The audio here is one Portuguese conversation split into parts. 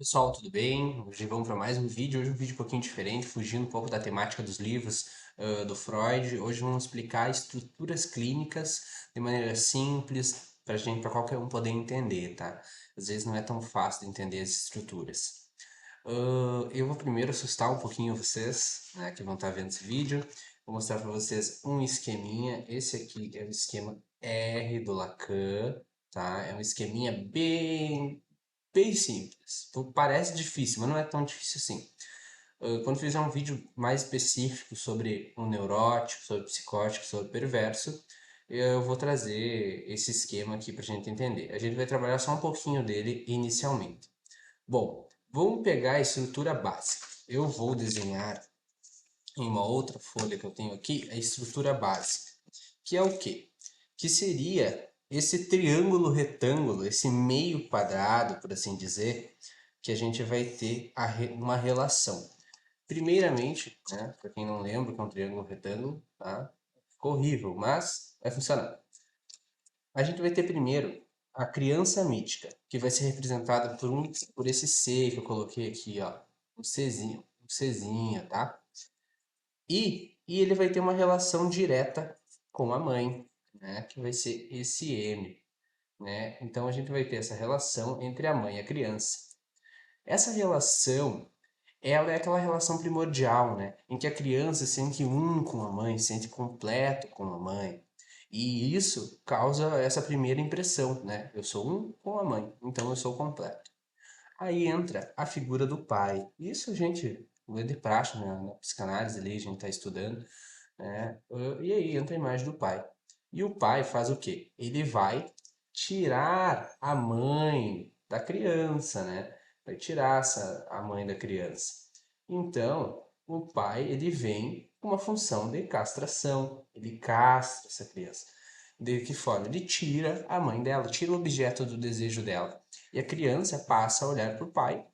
Pessoal, tudo bem? Hoje vamos para mais um vídeo. Hoje um vídeo um pouquinho diferente, fugindo um pouco da temática dos livros do Freud. Hoje vamos explicar estruturas clínicas de maneira simples para qualquer um poder entender, tá? Às vezes não é tão fácil de entender as estruturas. Eu vou primeiro assustar um pouquinho vocês, né, que vão estar vendo esse vídeo. Vou mostrar para vocês um esqueminha. Esse aqui é o esquema R do Lacan, tá? É um esqueminha bem simples. Então, parece difícil, mas não é tão difícil assim. Quando fizer um vídeo mais específico sobre um neurótico, sobre psicótico, sobre perverso, eu vou trazer esse esquema aqui para a gente entender. A gente vai trabalhar só um pouquinho dele inicialmente. Bom, vamos pegar a estrutura básica. Eu vou desenhar em uma outra folha que eu tenho aqui a estrutura básica, que é o quê? Que seria esse triângulo retângulo, esse meio quadrado, por assim dizer, que a gente vai ter uma relação. Primeiramente, né, para quem não lembra o que é um triângulo retângulo, tá? Ficou horrível, mas vai funcionar. A gente vai ter primeiro a criança mítica, que vai ser representada por esse C que eu coloquei aqui, ó, um Czinho, tá? E ele vai ter uma relação direta com a mãe, né? Que vai ser esse M, né? Então a gente vai ter essa relação entre a mãe e a criança. Essa relação, ela é aquela relação primordial, né? Em que a criança se sente um com a mãe, se sente completo com a mãe. E isso causa essa primeira impressão, né? Eu sou um com a mãe, então eu sou completo. Aí entra a figura do pai. Isso a gente lê de praxe, né? Na psicanálise ali, a gente está estudando, né? E aí entra a imagem do pai. E o pai faz o quê? Ele vai tirar a mãe da criança, né? Vai tirar a mãe da criança. Então, o pai, ele vem com uma função de castração. Ele castra essa criança. De que forma? Ele tira a mãe dela, tira o objeto do desejo dela. E a criança passa a olhar para o pai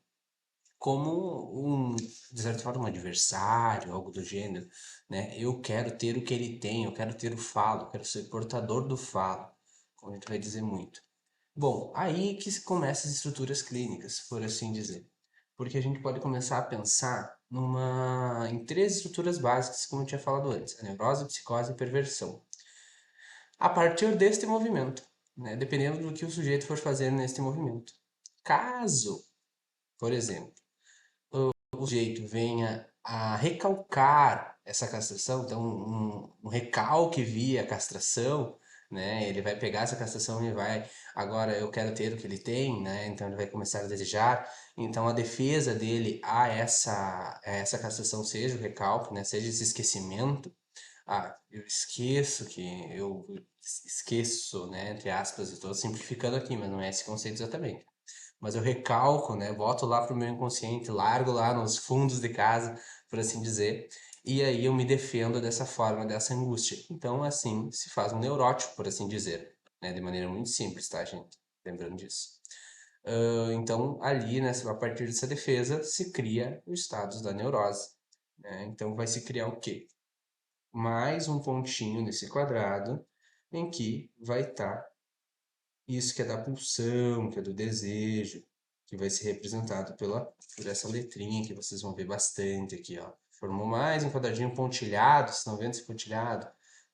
como de certa forma, um adversário, algo do gênero, né? Eu quero ter o que ele tem, eu quero ter o falo, eu quero ser portador do falo, como a gente vai dizer muito. Bom, aí que se começam as estruturas clínicas, por assim dizer. Porque a gente pode começar a pensar em três estruturas básicas, como eu tinha falado antes: a neurose, a psicose e a perversão. A partir deste movimento, né? Dependendo do que o sujeito for fazer neste movimento. Caso, por exemplo, o sujeito venha a recalcar essa castração, então um recalque via castração, né? Ele vai pegar essa castração e vai, agora eu quero ter o que ele tem, né? Então ele vai começar a desejar. Então a defesa dele a essa castração seja o recalque, né? Seja esse esquecimento. Ah, eu esqueço que eu esqueço, né? Entre aspas, eu estou simplificando aqui, mas não é esse conceito exatamente, mas eu recalco, né? Boto lá pro meu inconsciente, largo lá nos fundos de casa, por assim dizer, e aí eu me defendo dessa forma, dessa angústia. Então, assim, se faz um neurótico, por assim dizer, né? De maneira muito simples, tá, gente? Lembrando disso. Então, ali, né, a partir dessa defesa, se cria os estados da neurose, né? Então, vai se criar o quê? Mais um pontinho nesse quadrado, em que vai estar isso que é da pulsão, que é do desejo, que vai ser representado por essa letrinha que vocês vão ver bastante aqui, ó. Formou mais um quadradinho pontilhado, vocês estão vendo esse pontilhado,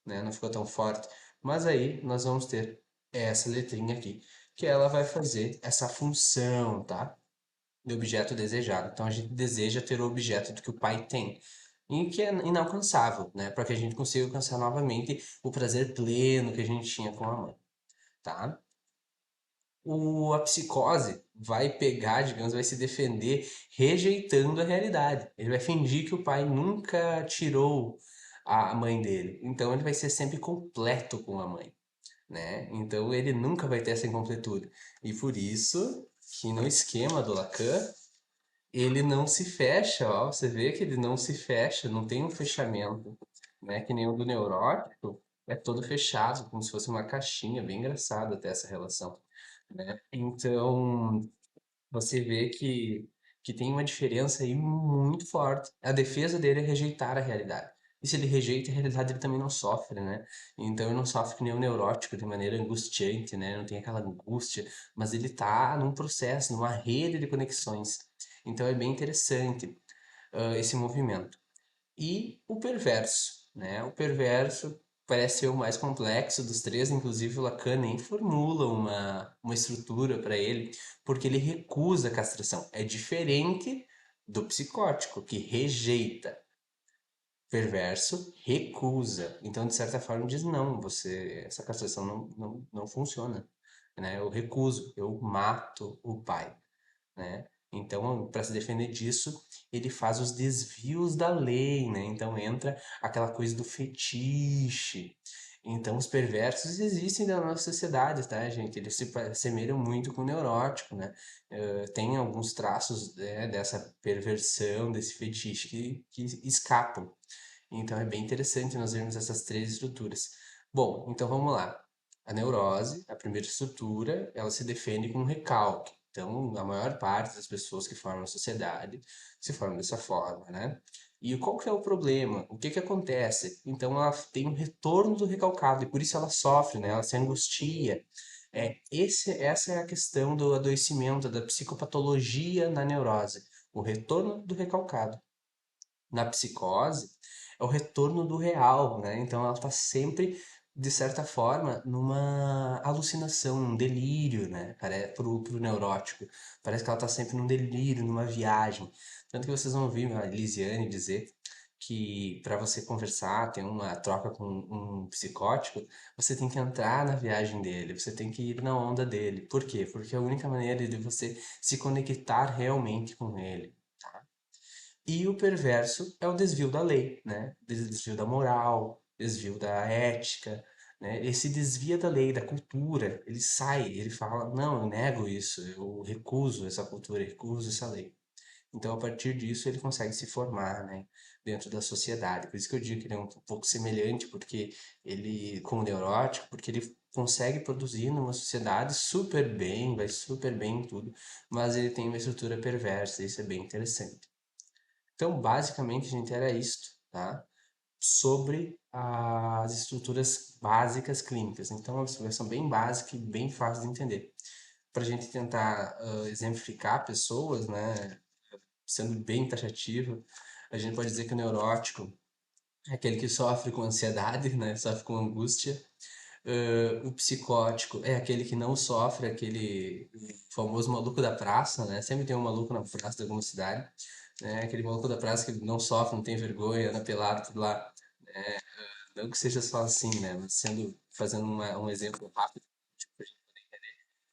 né? Não ficou tão forte. Mas aí nós vamos ter essa letrinha aqui, que ela vai fazer essa função, tá? Do objeto desejado. Então a gente deseja ter o objeto do que o pai tem. E que é inalcançável, né? Para que a gente consiga alcançar novamente o prazer pleno que a gente tinha com a mãe, tá? A psicose vai pegar, digamos, vai se defender rejeitando a realidade. Ele vai fingir que o pai nunca tirou a mãe dele. Então ele vai ser sempre completo com a mãe, né? Então ele nunca vai ter essa incompletude. E por isso que no esquema do Lacan, ele não se fecha, ó. Você vê que ele não se fecha, não tem um fechamento, né? Que nem o do neurótico, é todo fechado, como se fosse uma caixinha, bem engraçado até essa relação, né? Então, você vê que tem uma diferença aí muito forte. A defesa dele é rejeitar a realidade. E se ele rejeita, a realidade ele também não sofre, né? Então ele não sofre que nem um neurótico de maneira angustiante, né? Não tem aquela angústia, mas ele tá num processo, numa rede de conexões. Então é bem interessante, esse movimento. E o perverso, né? O perverso parece ser o mais complexo dos três, inclusive o Lacan nem formula uma estrutura para ele, porque ele recusa a castração. É diferente do psicótico, que rejeita. Perverso recusa. Então, de certa forma, diz não, essa castração não funciona, né? Eu recuso, eu mato o pai, né? Então, para se defender disso, ele faz os desvios da lei, né? Então entra aquela coisa do fetiche. Então, os perversos existem na nossa sociedade, tá, gente? Eles se assemelham muito com o neurótico, né? Tem alguns traços, né, dessa perversão, desse fetiche que escapam. Então, é bem interessante nós vermos essas três estruturas. Bom, então vamos lá. A neurose, a primeira estrutura, ela se defende com um recalque. Então, a maior parte das pessoas que formam a sociedade se formam dessa forma, né? E qual que é o problema? O que que acontece? Então, ela tem um retorno do recalcado e por isso ela sofre, né? Ela se angustia. Essa é a questão do adoecimento, da psicopatologia na neurose. O retorno do recalcado. Na psicose, é o retorno do real, né? Então ela está sempre, de certa forma, numa alucinação, num delírio, né? Pro neurótico. Parece que ela está sempre num delírio, numa viagem. Tanto que vocês vão ouvir a Elisiane dizer que para você conversar, ter uma troca com um psicótico, você tem que entrar na viagem dele, você tem que ir na onda dele. Por quê? Porque é a única maneira de você se conectar realmente com ele. E o perverso é o desvio da lei, né? Desvio da moral, desvio da ética, né? Ele se desvia da lei, da cultura. Ele sai, ele fala: não, eu nego isso, eu recuso essa cultura, eu recuso essa lei. Então, a partir disso, ele consegue se formar, né, dentro da sociedade. Por isso que eu digo que ele é um pouco semelhante, porque ele, com o neurótico, porque ele consegue produzir numa sociedade super bem, vai super bem em tudo, mas ele tem uma estrutura perversa, isso é bem interessante. Então, basicamente, gente, era isto, tá? Sobre as estruturas básicas clínicas. Então, é uma explicação bem básica e bem fácil de entender. Para a gente tentar exemplificar pessoas, né, sendo bem taxativo, a gente pode dizer que o neurótico é aquele que sofre com ansiedade, né, sofre com angústia. O psicótico é aquele que não sofre, aquele famoso maluco da praça, né? Sempre tem um maluco na praça de alguma cidade, né? Aquele maluco da praça que não sofre, não tem vergonha, anda pelado por lá. Não que seja só assim, né? Mas fazendo um exemplo rápido,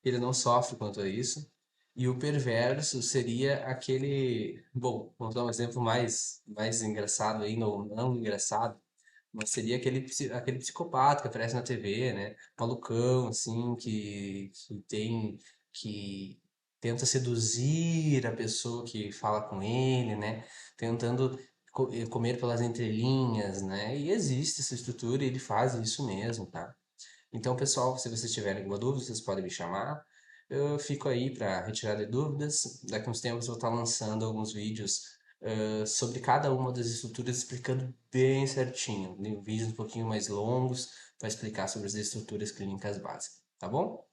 ele não sofre quanto a isso. E o perverso seria aquele, bom, vamos dar um exemplo mais engraçado aí, não engraçado, mas seria aquele psicopata que aparece na TV, né? Malucão, assim, que tenta seduzir a pessoa que fala com ele, né? Tentando comer pelas entrelinhas, né? E existe essa estrutura e ele faz isso mesmo, tá? Então, pessoal, se vocês tiverem alguma dúvida, vocês podem me chamar. Eu fico aí para retirar de dúvidas. Daqui a uns tempos eu vou estar lançando alguns vídeos sobre cada uma das estruturas, explicando bem certinho. Vídeos um pouquinho mais longos para explicar sobre as estruturas clínicas básicas, tá bom?